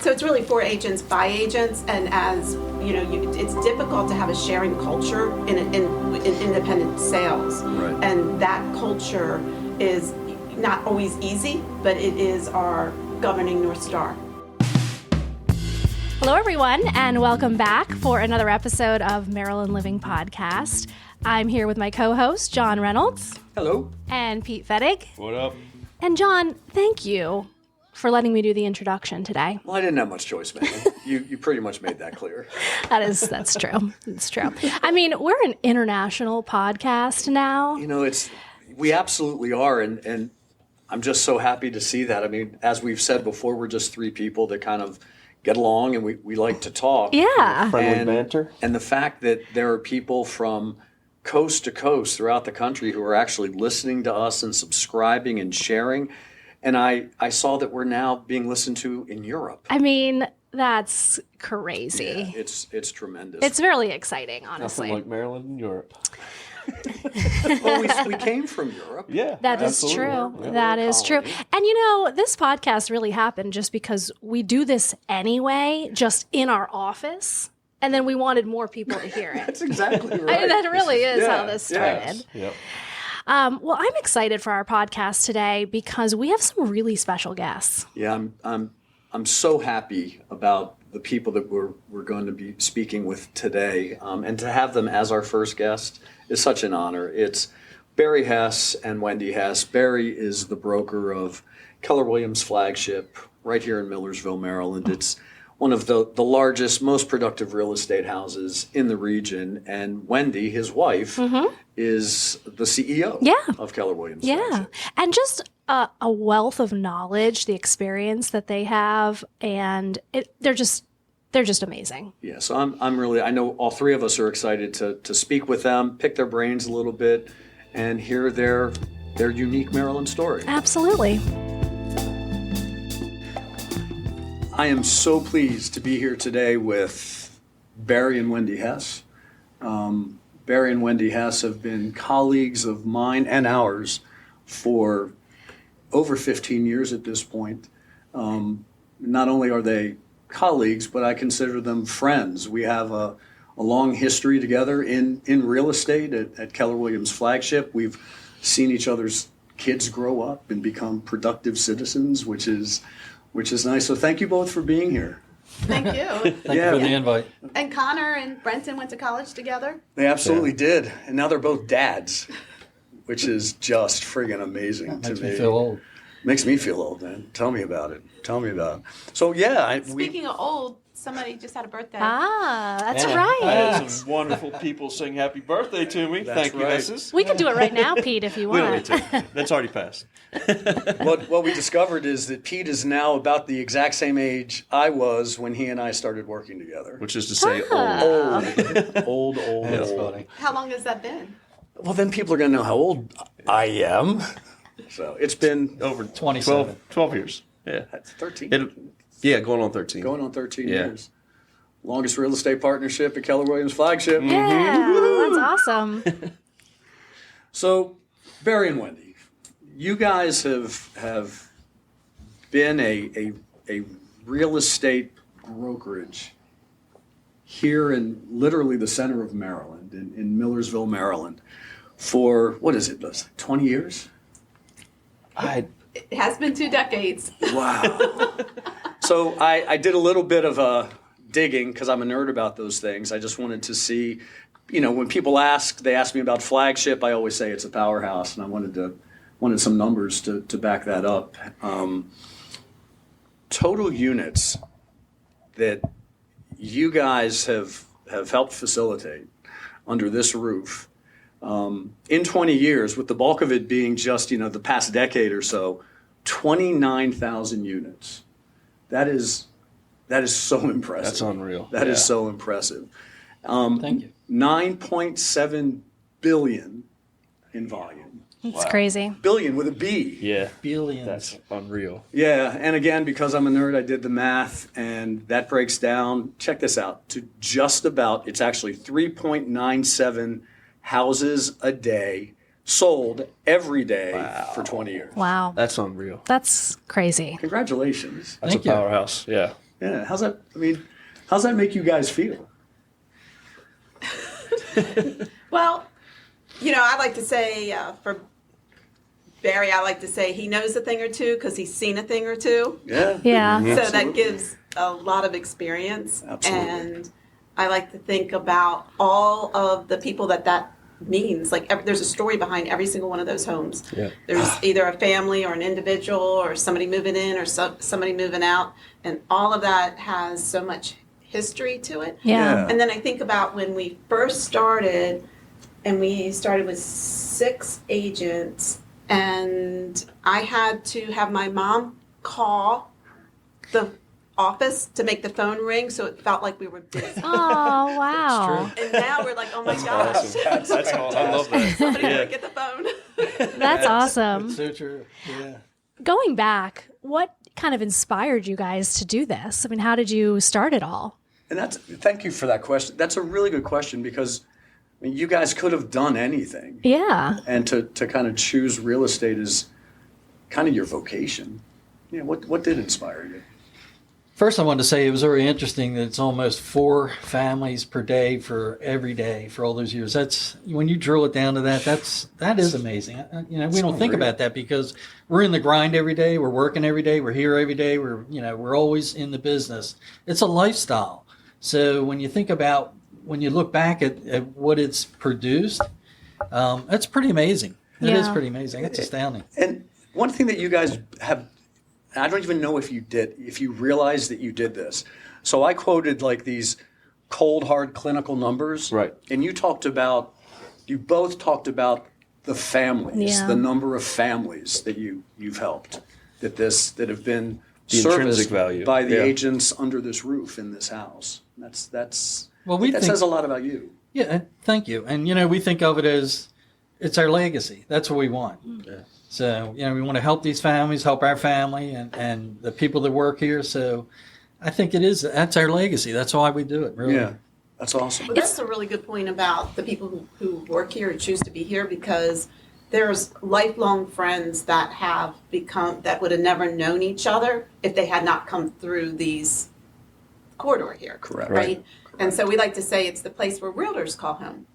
So it's really for agents, by agents, and as you know, it's difficult to have a sharing culture in independent sales. Right. And that culture is not always easy, but it is our governing North Star. Hello, everyone, and welcome back for another episode of Maryland Living Podcast. I'm here with my co-host, John Reynolds. Hello. And Pete Fettig. What up? And John, thank you for letting me do the introduction today. Well, I didn't have much choice, man. You pretty much made that clear. That's true. It's true. I mean, we're an international podcast now. You know, we absolutely are, and I'm just so happy to see that. I mean, as we've said before, we're just three people that kind of get along and we like to talk. Yeah. Friendly banter. And the fact that there are people from coast to coast throughout the country who are actually listening to us and subscribing and sharing. And I saw that we're now being listened to in Europe. I mean, that's crazy. Yeah, it's tremendous. It's really exciting, honestly. Nothing like Maryland and Europe. Well, we came from Europe. Yeah. That is absolutely. true. Yeah. That is true. And you know, this podcast really happened just because we do this anyway, just in our office. And then we wanted more people to hear it. That's exactly right. I mean, that really is how Yeah, this started. Yes. Yep. Well, I'm excited for our podcast today because we have some really special guests. Yeah, I'm so happy about the people that we're going to be speaking with today, and to have them as our first guest is such an honor. It's Barry Hess and Wendy Hess. Barry is the broker of Keller Williams Flagship right here in Millersville, Maryland. It's one of the largest, most productive real estate houses in the region. And Wendy, his wife, is the CEO of Keller Williams Flagship. And just a wealth of knowledge, the experience that they have, and they're just amazing. Yeah, so I know all three of us are excited to speak with them, pick their brains a little bit, and hear their unique Maryland story. Absolutely. I am so pleased to be here today with Barry and Wendy Hess. Barry and Wendy Hess have been colleagues of mine and ours for over 15 years at this point. Not only are they colleagues, but I consider them friends. We have a long history together in real estate at Keller Williams Flagship. We've seen each other's kids grow up and become productive citizens, which is nice. So thank you both for being here. Thank you. Thank you for the invite. And Connor and Brenton went to college together. They absolutely did. And now they're both dads, which is just friggin' amazing to me. Makes me feel old. Makes me feel old, man. Tell me about it. So, yeah. Speaking of old, somebody just had a birthday. That's Yeah. right. I had some wonderful people sing happy birthday to me. That's Thank you, right. Mrs. We can do it right now, Pete, if you We don't want. need to. That's already passed. What we discovered is that Pete is now about the exact same age I was when he and I started working together. Which is to say Old. That's funny. How long has that been? Well, then people are going to know how old I am. So it's been Over 27. 12 years. Yeah. 13. Yeah, going on 13. Going on 13 Yeah. years. Longest real estate partnership at Keller Williams Flagship. Yeah, that's awesome. So, Barry and Wendy, you guys have been a real estate brokerage here in literally the center of Maryland, in Millersville, Maryland, for, 20 years? It has been 2 decades. Wow. So I did a little bit of digging because I'm a nerd about those things. I just wanted to see, when people ask me about Flagship, I always say it's a powerhouse, and I wanted some numbers to back that up. Total units that you guys have helped facilitate under this roof in 20 years, with the bulk of it being just, the past decade or so, 29,000 units. That is so impressive. That's unreal. That is so impressive. Thank you. 9.7 billion in volume. It's crazy. Billion with a B. Yeah. Billions. That's unreal. Yeah, and again, because I'm a nerd, I did the math, and that breaks down, check this out, to just about, it's actually 3.97 houses a day sold every day for 20 years. Wow. That's unreal. That's crazy. Congratulations. That's Thank a you. powerhouse. Yeah. Yeah. How's that? I mean, how's that make you guys feel? Well, I like to say for Barry, I like to say he knows a thing or two because he's seen a thing or two. Yeah. Yeah. So that Absolutely. gives a lot of experience. Absolutely. And I like to think about all of the people that means. Like there's a story behind every single one of those homes. Yeah. There's either a family or an individual or somebody moving in or somebody moving out. And all of that has so much history to it. Yeah. And then I think about when we first started, and we started with 6 agents, and I had to have my mom call the office to make the phone ring, so it felt like we were busy. Oh, wow. And now we're like, oh my gosh, Awesome. That's awesome. I love that. somebody Yeah. gotta get the phone. That's awesome. So true. Yeah. Going back, what kind of inspired you guys to do this? I mean, how did you start it all? And thank you for that question. That's a really good question because I mean, you guys could have done anything. Yeah. And to kind of choose real estate is kind of your vocation. Yeah, what did inspire you? First, I wanted to say it was very interesting that it's almost 4 families per day for every day for all those years. That's when you drill it down to that is amazing. We don't think about that because we're in the grind every day. We're working every day. We're here every day. We're always in the business. It's a lifestyle. So when you think about when you look back at what it's produced, that's pretty amazing. It is Yeah. pretty amazing. It's astounding. And one thing that you guys have, I don't even know if you realized that you did this. So I quoted like these cold, hard clinical numbers. Right. And you both talked about the families, Yeah. the number of families that you've helped, that have been The intrinsic serviced value. by the Yeah. agents under this roof in this house. That's Well, that says a lot about you. Yeah, thank you. And we think of it as it's our legacy. That's what we want. Yeah. So we want to help these families, help our family, and the people that work here. So I think that's our legacy. That's why we do it. Really. Yeah, that's awesome. But that's a really good point about the people who work here and choose to be here, because there's lifelong friends that would have never known each other if they had not come through these corridor here. Correct. Right? And so we like to say it's the place where realtors call home.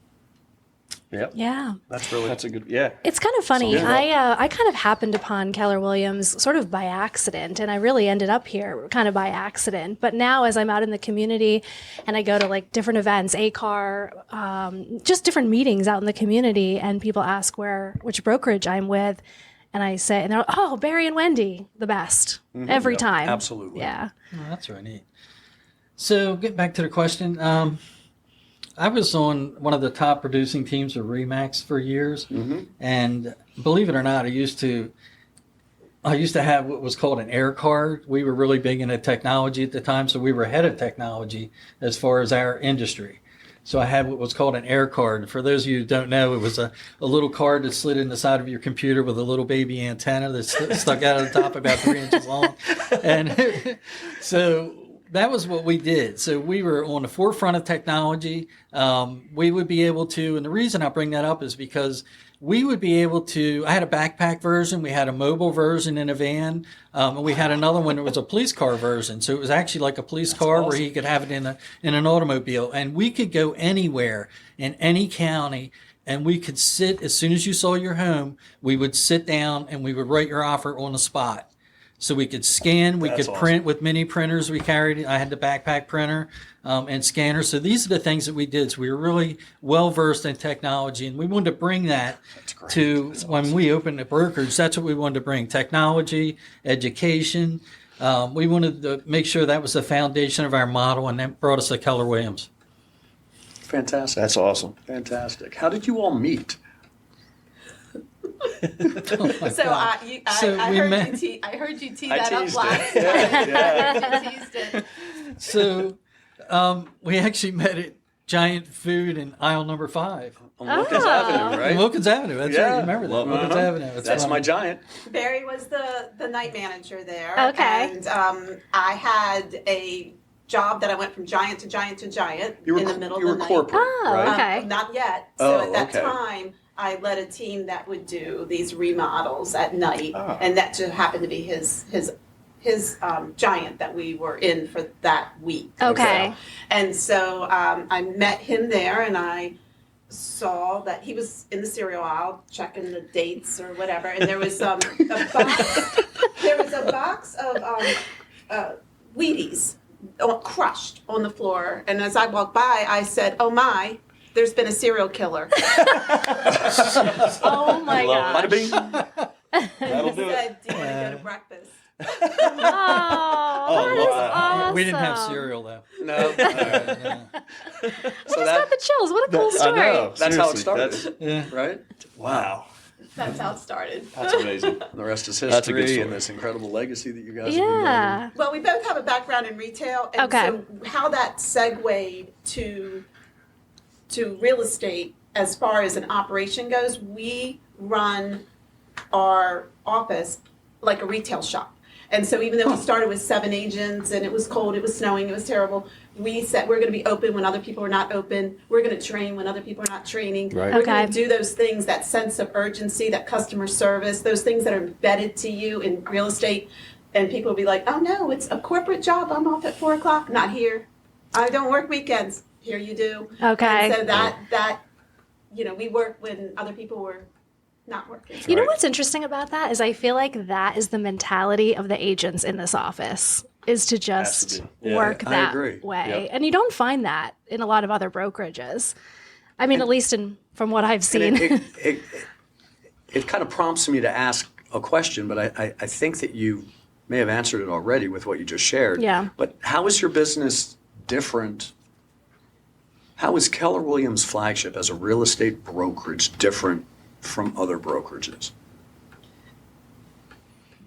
Yep. Yeah. That's a good, yeah. It's kind of funny. Yeah. I kind of happened upon Keller Williams sort of by accident, and I really ended up here kind of by accident. But now as I'm out in the community and I go to like different events, ACAR, just different meetings out in the community, and people ask which brokerage I'm with, and I say, and they're like, oh, Barry and Wendy, the best every time. Absolutely. Yeah. Oh, that's really neat. So getting back to the question, I was on one of the top producing teams of RE/MAX for years, and believe it or not, I used to have what was called an air card. We were really big into technology at the time, so we were ahead of technology as far as our industry. So I had what was called an air card. For those of you who don't know, it was a little card that slid in the side of your computer with a little baby antenna that stuck out of the top about 3 inches long. And so that was what we did. So we were on the forefront of technology. We would be able to, and the reason I bring that up is because we would be able to, I had a backpack version, we had a mobile version in a van, and we had another one that was a police car version. So it was actually like a police car where he could have it in an automobile. And we could go anywhere in any county, and we could sit, as soon as you saw your home, we would sit down and we would write your offer on the spot. So we could scan, we could print with mini printers we carried. I had the backpack printer and scanner. So these are the things that we did. So we were really well versed in technology, and we wanted to bring that to when we opened the brokerage. That's what we wanted to bring: technology, education. We wanted to make sure that was the foundation of our model, and that brought us to Keller Williams. Fantastic. That's awesome. Fantastic. How did you all meet? So I heard you tee that up teased last it. time. Yeah. You teased it. So we actually met at Giant Food in aisle number 5. On Wilkins Avenue, right? Wilkins Avenue. That's Yeah. right. You remember that. Love it. Wilkins Avenue. That's funny. my giant. Barry was the night manager there. Okay. And I had a job that I went from giant to giant to giant in the middle of the night. corporate, Oh, right? okay. Not yet. So Oh, at that okay. time, I led a team that would do these remodels at night, Ah. and that just happened to be his his giant that we were in for that week. Okay. And so I met him there, and I saw that he was in the cereal aisle checking the dates or whatever, and there was a box of Wheaties crushed on the floor. And as I walked by, I said, "Oh my, there's been a serial killer." Oh my Bada gosh. bing. That'll He do it. said, "Do you want to go to breakfast?" Oh, that is wow. awesome. We didn't have cereal though. No. Yeah. I So just got the chills. What a cool I story. know. that's how it Seriously, started, Yeah. right? Wow. That's how it started. That's amazing. The rest is That's a good history story. and this incredible legacy that you guys have been building. Yeah. Well, we both have a background in retail, and Okay. so how that segued to real estate as far as an operation goes, we run our office like a retail shop. And so even though we started with 7 agents and it was cold, it was snowing, it was terrible, we said we're going to be open when other people are not open. We're going to train when other people are not training. Right. We're going Okay. to do those things, that sense of urgency, that customer service, those things that are embedded to you in real estate. And people will be like, "Oh no, it's a corporate job. I'm off at 4 o'clock." Not here. I don't work weekends. Here you do. Okay. And so that we work when other people were not working. You know Right. what's interesting about that is I feel like that is the mentality of the agents in this office, is to just be. Yeah. work I that agree. way. Yep. And you don't find that in a lot of other brokerages. I mean, at least from what I've seen. And it kind of prompts me to ask a question, but I think that you may have answered it already with what you just shared. Yeah. But how is your business different? How is Keller Williams Flagship as a real estate brokerage different from other brokerages?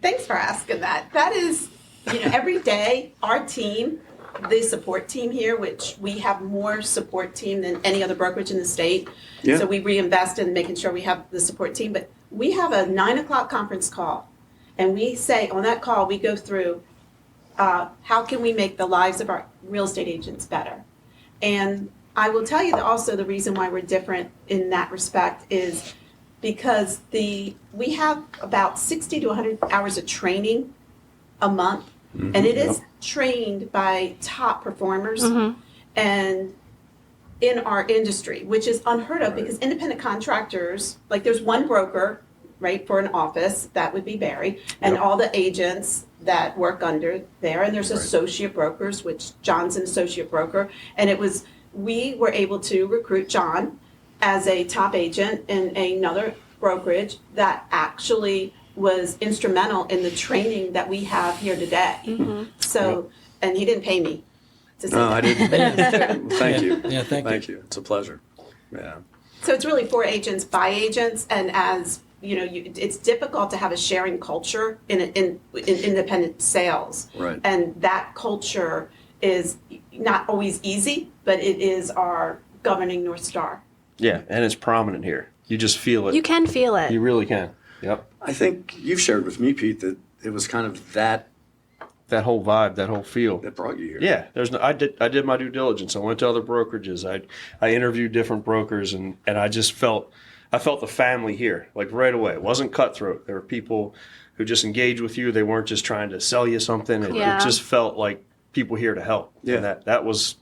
Thanks for asking that. That is, every day our team, the support team here, which we have more support team than any other brokerage in the state. Yeah. So we reinvest in making sure we have the support team. But we have a 9 o'clock conference call, and we say on that call we go through how can we make the lives of our real estate agents better. And I will tell you that also the reason why we're different in that respect is because we have about 60 to 100 hours of training a month, and it is trained by top performers and in our industry, which is unheard of because independent contractors, like there's one broker, right, for an office, that would be Barry, and all the agents that work under there, and there's associate brokers, which John's an associate broker, and we were able to recruit John as a top agent in another brokerage that actually was instrumental in the training that we have here today. So, and he didn't pay me to say No, that. I didn't. Thank you. Yeah, thank you. It's a pleasure. Yeah. So it's really for agents by agents, and as it's difficult to have a sharing culture in independent sales. Right. And that culture is not always easy, but it is our governing North Star. Yeah, and it's prominent here. You just feel it. You can feel it. You really can. Yep. I think you've shared with me, Pete, that it was kind of that That whole vibe, that whole feel. that brought you here. Yeah, I did my due diligence. I went to other brokerages. I interviewed different brokers, and I just felt the family here, like right away. It wasn't cutthroat. There were people who just engaged with you. They weren't just trying to sell you something. It just felt like people here to help. Yeah. And that was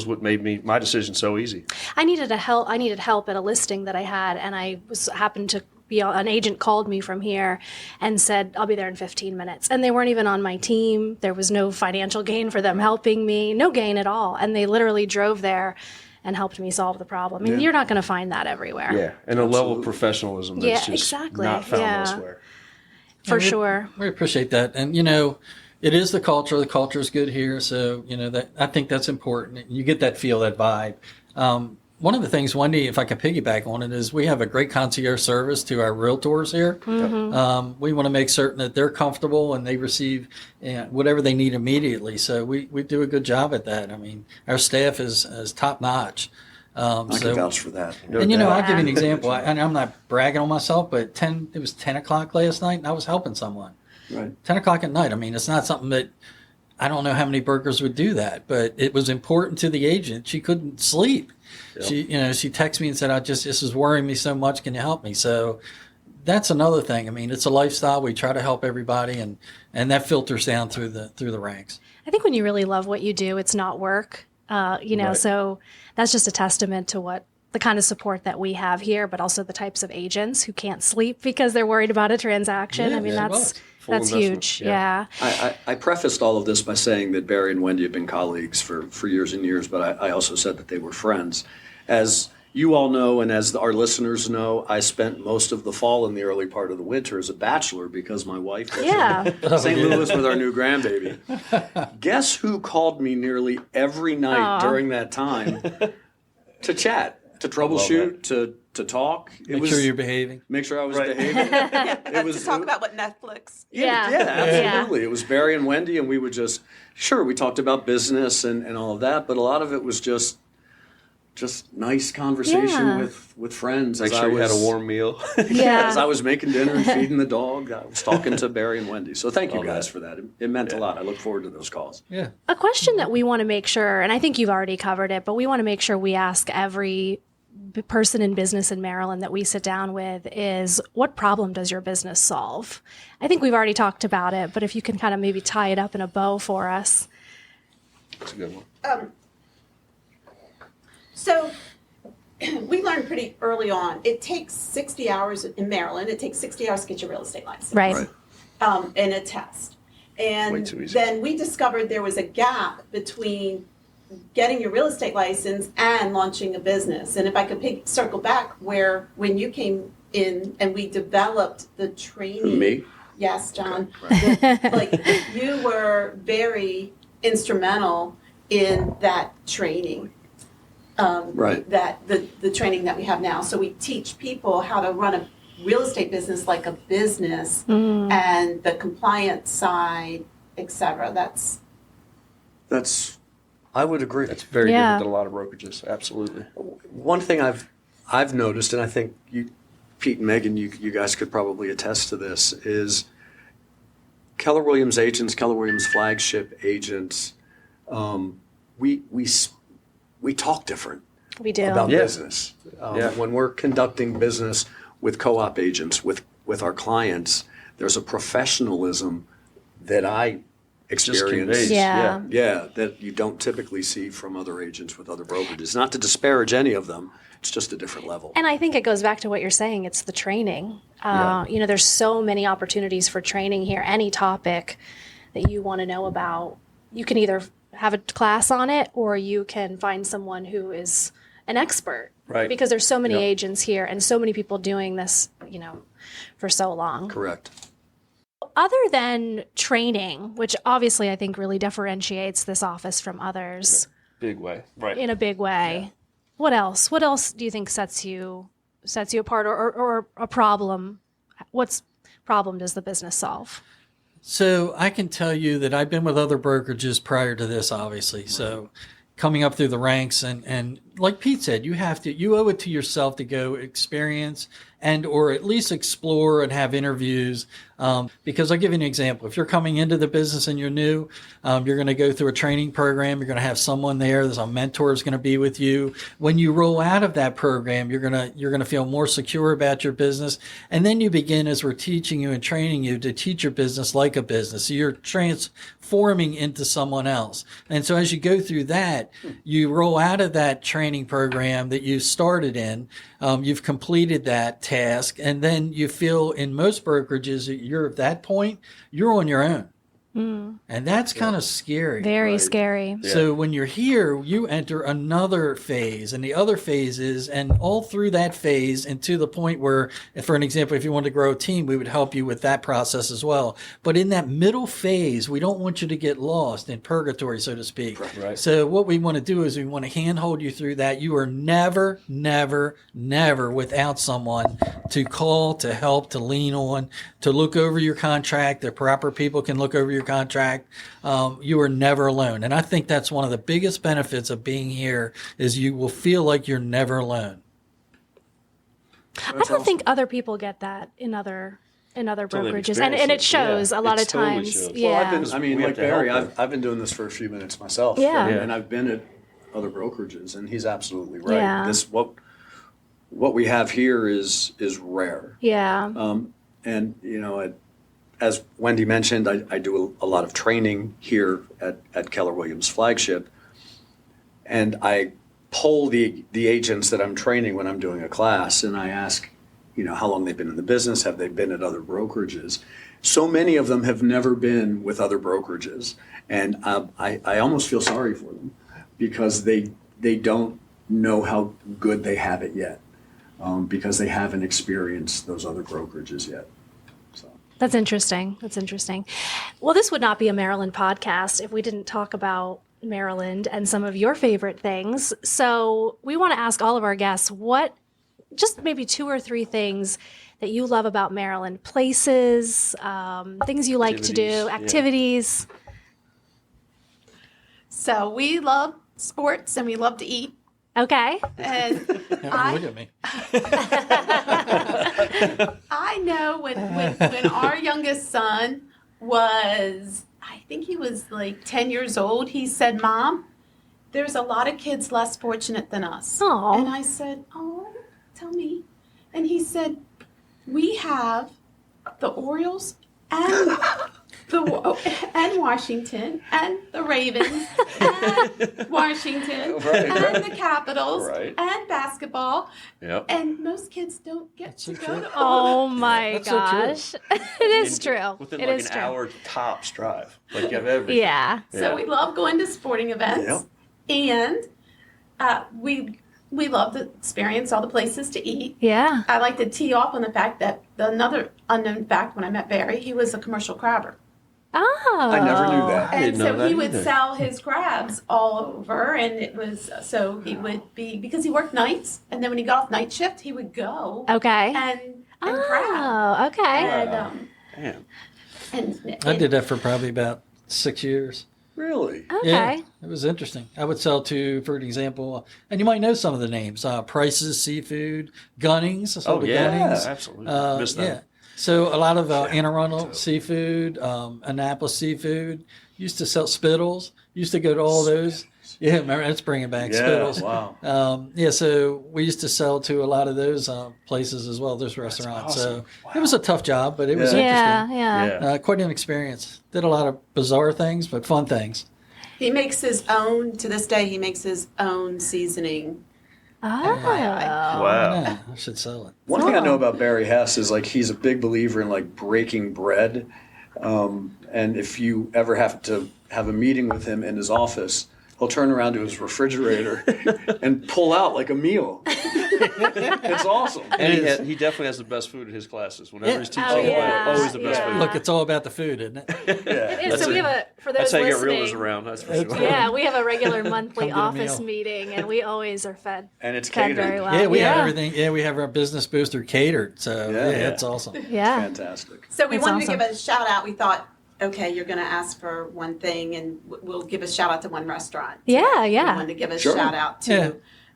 what made my decision so easy. I needed help at a listing that I had, and happened to be an agent called me from here and said, "I'll be there in 15 minutes." And they weren't even on my team. There was no financial gain for them helping me, no gain at all. And they literally drove there and helped me solve the problem. I mean, you're not going to find that everywhere. Yeah, and a level of professionalism that's just exactly. not found Yeah. elsewhere. For we- sure. We appreciate that. And, it is the culture. The culture is good here. So, that I think that's important. You get that feel, that vibe. One of the things, Wendy, if I can piggyback on it, is we have a great concierge service to our realtors here. We want to make certain that they're comfortable and they receive whatever they need immediately. So we do a good job at that. I mean, our staff is top notch. I can vouch for that. No And doubt. I'll give you an example. And I'm not bragging on myself, but it was 10 o'clock last night, and I was helping someone. Right. 10 o'clock at night. I mean, it's not something that I don't know how many brokers would do that, but it was important to the agent. She couldn't sleep. Yep. She texted me and said, this is worrying me so much. Can you help me? So that's another thing. I mean, it's a lifestyle. We try to help everybody, and that filters down through the ranks. I think when you really love what you do, it's not work. Right. So that's just a testament to what the kind of support that we have here, but also the types of agents who can't sleep because they're worried about a transaction. Yeah, I mean, yeah, that's Full investment, huge. yeah. Yeah. I prefaced all of this by saying that Barry and Wendy have been colleagues for years and years, but I also said that they were friends. As you all know, and as our listeners know, I spent most of the fall and the early part of the winter as a bachelor because my wife was Yeah. in St. Louis with our new grandbaby. Guess who called me nearly every night Aw. during that time to chat, to troubleshoot, to talk? Make sure you're behaving. Make sure I was Right. behaving. It was to talk about what Netflix. Yeah. Absolutely. It was Barry and Wendy, and we would just, sure, we talked about business and all of that, but a lot of it was just nice conversation Yeah. with friends. Make as sure I you had a was- warm meal. Yeah. As I was making dinner and feeding the dog, I was talking to Barry and Wendy. So thank you Love guys that. for that. It meant a lot. I look forward to those calls. Yeah. A question that we want to make sure, and I think you've already covered it, but we want to make sure we ask every person in business in Maryland that we sit down with is, what problem does your business solve? I think we've already talked about it, but if you can kind of maybe tie it up in a bow for us. That's a good one. So we learned pretty early on, it takes 60 hours in Maryland, it takes 60 hours to get your real estate license. Right. And a test. And Way too easy. then we discovered there was a gap between getting your real estate license and launching a business. And if I could circle back when you came in and we developed the training. Me? Yes, John. Okay, Like, you were very instrumental in that training. Right. That the training that we have now. So we teach people how to run a real estate business like a business, and the compliance side, et cetera. That's I would agree. That's very Yeah. different than a lot of brokerages. Absolutely. One thing I've noticed, and I think you, Pete and Megan, you guys could probably attest to this, is Keller Williams agents, Keller Williams Flagship agents, we talk different We do. about Yeah. business. Yeah. When we're conducting business with co-op agents, with our clients, there's a professionalism that I Just experience. conveys. Yeah. Yeah, that you don't typically see from other agents with other brokerages. Not to disparage any of them, it's just a different level. And I think it goes back to what you're saying. It's the training. Yeah. There's so many opportunities for training here. Any topic that you want to know about, you can either have a class on it or you can find someone who is an expert. Right. Because there's so many Yep. agents here and so many people doing this, for so long. Correct. Other than training, which obviously I think really differentiates this office from others Big way. Right. in a big way, what else? What else do you think sets you apart, or a problem? What problem does the business solve? So I can tell you that I've been with other brokerages prior to this, obviously. So coming up through the ranks, and like Pete said, you owe it to yourself to go experience and or at least explore and have interviews. Because I'll give you an example. If you're coming into the business and you're new, you're going to go through a training program. You're going to have someone there. There's a mentor is going to be with you. When you roll out of that program, you're going to feel more secure about your business. And then you begin, as we're teaching you and training you, to teach your business like a business. So you're transforming into someone else. And so as you go through that, you roll out of that training program that you started in. You've completed that task, and then you feel in most brokerages that you're at that point, you're on your own. And that's kind of scary. Very scary. So when you're here, you enter another phase and the other phases, and all through that phase, and to the point where, for an example, if you want to grow a team, we would help you with that process as well. But in that middle phase, we don't want you to get lost in purgatory, so to speak. Right. So what we want to do is we want to handhold you through that. You are never, never, never without someone to call, to help, to lean on, to look over your contract. The proper people can look over your contract. You are never alone. And I think that's one of the biggest benefits of being here is you will feel like you're never alone. I don't think other people get that in other Totally brokerages, and experience it shows a lot It of totally times. shows. Yeah. Well, I mean, We have like to Barry, help them. I've been doing this for a few minutes myself. Yeah. And I've been at other brokerages, and he's absolutely right. Yeah. what we have here is rare. Yeah. And, as Wendy mentioned, I do a lot of training here at Keller Williams Flagship. And I poll the agents that I'm training when I'm doing a class, and I ask, how long they've been in the business, have they been at other brokerages? So many of them have never been with other brokerages. And I almost feel sorry for them because they don't know how good they have it yet, because they haven't experienced those other brokerages yet. So. That's interesting. Well, this would not be a Maryland podcast if we didn't talk about Maryland and some of your favorite things. So we want to ask all of our guests just maybe 2 or 3 things that you love about Maryland, places, things you like to do, activities. So we love sports and we love to eat. Okay. And Look at me. I know when our youngest son was, I think he was like 10 years old, he said, "Mom, there's a lot of kids less fortunate than us." Aw. And I said, "Oh, tell me." And he said, "We have the Orioles and and Washington and the Ravens and Washington and the Capitals and basketball." Yep. And most kids don't get to so go true. to Oh my That's so true. gosh. It is true. Within It like is an true. hour tops drive. Like you have everything. Yeah. So we love going to sporting events, and we love to experience all the places to eat. Yeah. I like to tee off on the fact that another unknown fact when I met Barry, he was a commercial crabber. Oh. I never knew that. And didn't know so that he would either. sell his crabs all over, and it was so he would be, because he worked nights, and then when he got off night shift, he would go Okay. and crab. Oh, okay. And, Damn. and I did that for probably about 6 years. Really? Okay. Yeah, it was interesting. I would sell to, for an example, and you might know some of the names: Price's Seafood, Gunnings. I sold to Gunnings. Absolutely. Missed Yeah. that. So a lot of Anne Arundel seafood, Annapolis seafood. Used to sell Spittles. Used to go to all those. Yeah, remember that's bringing back Spittles. Wow. Yeah, so we used to sell to a lot of those places as well, those restaurants. So it was a tough job, but it was Yeah. interesting. Yeah. Quite an experience. Did a lot of bizarre things, but fun things. he makes his own, to this day, he makes his own seasoning. Oh. Wow. Yeah, I should sell it. One thing I know about Barry Hess is like he's a big believer in like breaking bread. And if you ever have to have a meeting with him in his office, he'll turn around to his refrigerator and pull out like a meal. It's awesome. And he definitely has the best food at his classes. Whenever he's teaching, Oh, yeah. always the best Yeah. food. Look, it's all about the food, isn't it? It is. So we have for those That's how you get listening. realtors around. That's for sure. Yeah, we have a regular monthly Come to the office meal. meeting, and we always are fed. And it's Fed catered. very well. Yeah, we have everything. Yeah, we have our business booster catered. So Yeah. yeah, it's awesome. Yeah. Fantastic. So we That's wanted awesome. to give a shout out. We thought, okay, you're going to ask for one thing, and we'll give a shout out to one restaurant. Yeah, We yeah. wanted to give a Sure. shout out to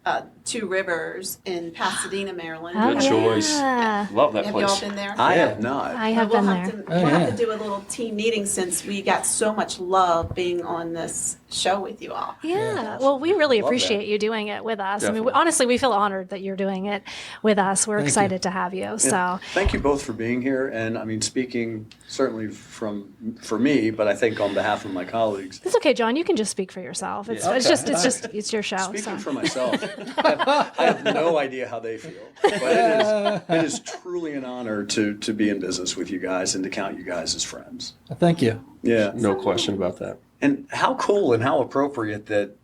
Yeah. Two Rivers in Pasadena, Maryland. Oh, Good choice. yeah. Love that Have you all place. been there? I Yeah. have not. I have we'll been have there. to, we'll have yeah. to do a little team meeting since we got so much love being on this show with you all. Yeah. Well, we really Love appreciate that. you doing it with us. I mean, Definitely. honestly, we feel honored that you're doing it with us. We're Thank excited you. to have you. Yeah. So, Thank you both for being here. And I mean, speaking certainly for me, but I think on behalf of my colleagues, it's okay, John. You can just speak for yourself. It's Yeah. it's your show. speaking So. for myself, I have no idea how they feel. But it is truly an honor to be in business with you guys and to count you guys as friends. Thank you. Yeah. No question about that. And how cool and how appropriate that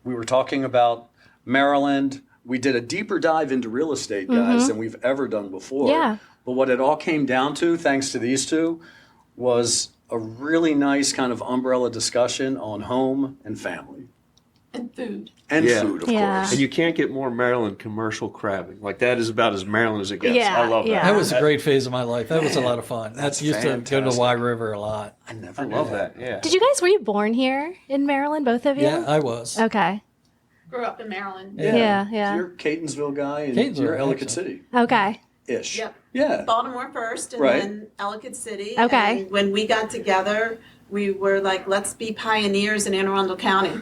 we were talking about Maryland. We did a deeper dive into real estate, guys, than we've ever done before. Yeah. But what it all came down to, thanks to these two, was a really nice kind of umbrella discussion on home and family. And food. And Yeah. food, of Yeah. course. And you can't get more Maryland commercial crabbing. Like that is about as Maryland as it gets. Yeah, I love that. yeah. That was a great phase of my life. That was a lot of fun. That's Used to go to the fantastic. Y River a lot. I never I knew love that. Yeah. Did you guys, were you born here in Maryland, both of you? Yeah, I was. Okay. Grew up in Maryland. Yeah, yeah. You're a Catonsville guy and Catonsville, you're Ellicott actually. City-ish. Okay. Yep. Yeah. Baltimore first, and Right. then Ellicott City. Okay. And when we got together, we were like, let's be pioneers in Anne Arundel County.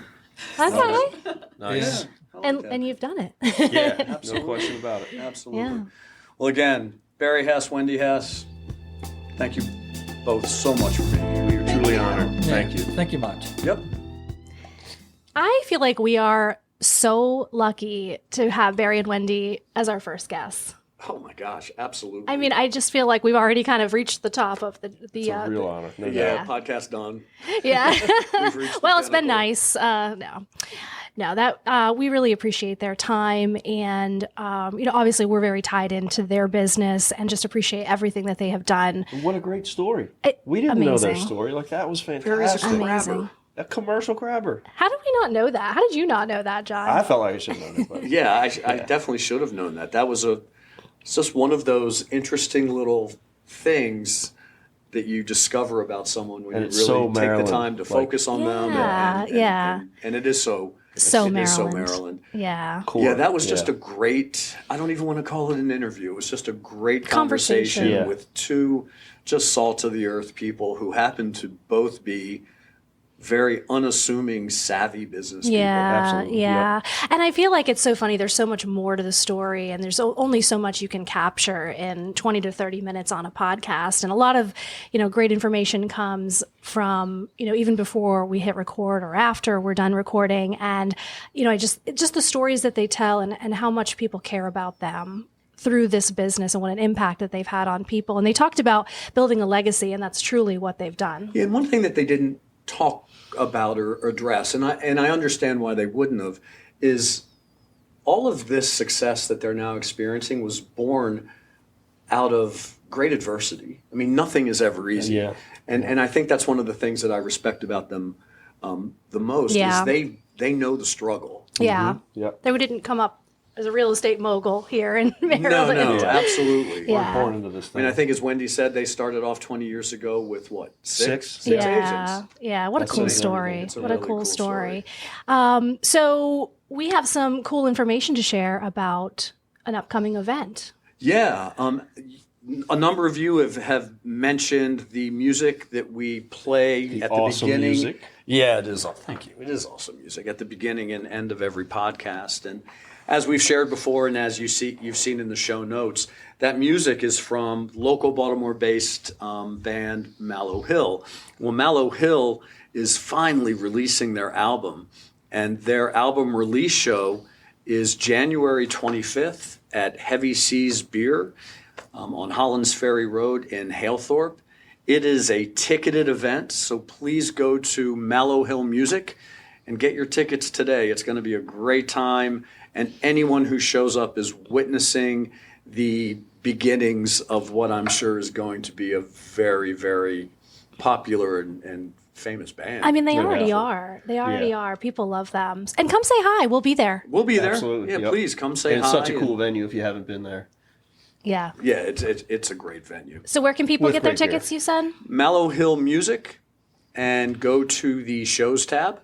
Okay. Nice. Yeah. I like And that. and you've done it. Yeah, no Absolutely. question about it. Absolutely. Yeah. Well, again, Barry Hess, Wendy Hess, thank you both so much for being here. You're truly honored. Yeah. Thank you. Thank you much. Yep. I feel like we are so lucky to have Barry and Wendy as our first guests. Oh my gosh, absolutely. I mean, I just feel like we've already kind of reached the top of the It's a real honor. No yeah, doubt. podcast done. yeah. We've reached the Well, it's been pinnacle. nice. No, that we really appreciate their time, and obviously we're very tied into their business, and just appreciate everything that they have done. What a great story. It- We didn't know their amazing. story. Like, that was Barry's a fantastic. Amazing. A commercial grabber. How did we not know that? How did you not know that, John? I felt like I should have known it. But Yeah, I definitely should have known that. That was it's just one of those interesting little things that you discover about someone when And you it's really so take the Maryland, time to like- focus on them. Yeah, yeah. And it is so So it is Maryland. Maryland. Yeah. cool. Yeah, that was just Yeah. a great, I don't even want to call it an interview. It was just a great Conversation. conversation Yeah. with two just salt of the earth people who happen to both be very unassuming, savvy business people. Yeah, Absolutely. yeah. And I feel like it's so funny. There's so much more to the story, and there's only so much you can capture in 20 to 30 minutes on a podcast. And a lot of, great information comes from, even before we hit record or after we're done recording. And, just the stories that they tell and how much people care about them through this business and what an impact that they've had on people. And they talked about building a legacy, and that's truly what they've done. Yeah, and one thing that they didn't talk about or address, and I understand why they wouldn't have, is all of this success that they're now experiencing was born out of great adversity. I mean, nothing is ever easy. Yeah. And I think that's one of the things that I respect about them the most Yeah. is they know the struggle. Yeah. Yep. They didn't come up as a real estate mogul here in No, Maryland. no, absolutely. Yeah. Born into this I thing. mean, I think as Wendy said, they started off 20 years ago with what? Six Yeah, agents. yeah. What a That's cool amazing. story. It's a What a really cool cool story. So we have some cool information to share about an upcoming event. Yeah, a number of you have mentioned the music that we play at the awesome beginning. music. Yeah, it is. Thank you. It is awesome music at the beginning and end of every podcast. And as we've shared before, and as you've seen in the show notes, that music is from local Baltimore-based band Mallow Hill. Well, Mallow Hill is finally releasing their album, and their album release show is January 25th at Heavy Seas Beer on Hollands Ferry Road in Halethorpe. It is a ticketed event, so please go to Mallow Hill Music and get your tickets today. It's going to be a great time, and anyone who shows up is witnessing the beginnings of what I'm sure is going to be a very, very popular and famous band. I mean, they No already doubt. are. They already Yeah. are. People love them. And come say hi. We'll be there. we'll be there. Absolutely. Yeah, Yep. please come say And it's hi. such a cool and- venue if you haven't been there. Yeah. Yeah, it's a great venue. So where can people With get their great beer. tickets, you said? Mallow Hill Music, and go to the shows tab,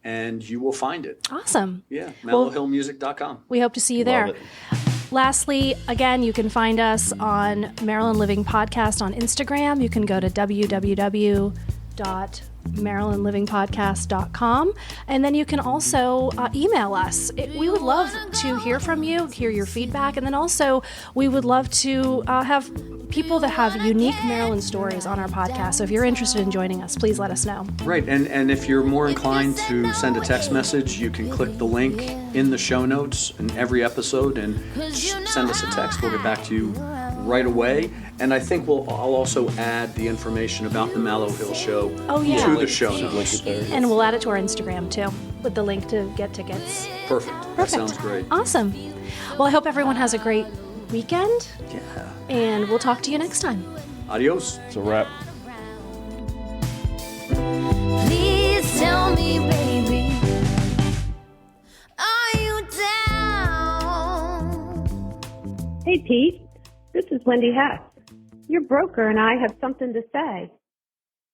and you will find it. Awesome. Yeah, Well- mallowhillmusic.com. We hope to see you there. Love it. Lastly, again, you can find us on Maryland Living Podcast on Instagram. You can go to www.marylandlivingpodcast.com. And then you can also email us. We would love to hear from you, hear your feedback. And then also, we would love to have people that have unique Maryland stories on our podcast. So if you're interested in joining us, please let us know. Right, and if you're more inclined to send a text message, you can click the link in the show notes in every episode and send us a text. We'll get back to you right away. And I think I'll also add the information about the Mallow Hill show Oh, yeah. to the show Link notes. it there. And we'll add it to our Instagram too, with the link to get tickets. Perfect. That Perfect. sounds great. Awesome. Well, I hope everyone has a great weekend, Yeah. and we'll talk to you next time. Adios. It's a wrap. Please tell me, baby, are you down? Hey, Pete. This is Wendy Hess. Your broker and I have something to say.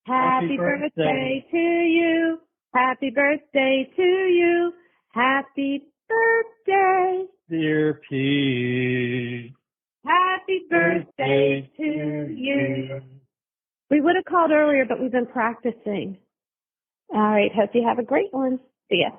Happy birthday to you. Happy birthday to you. Happy birthday. Dear Pete. Happy birthday to you. We would have called earlier, but we've been practicing. All right, hope you have a great one. See ya.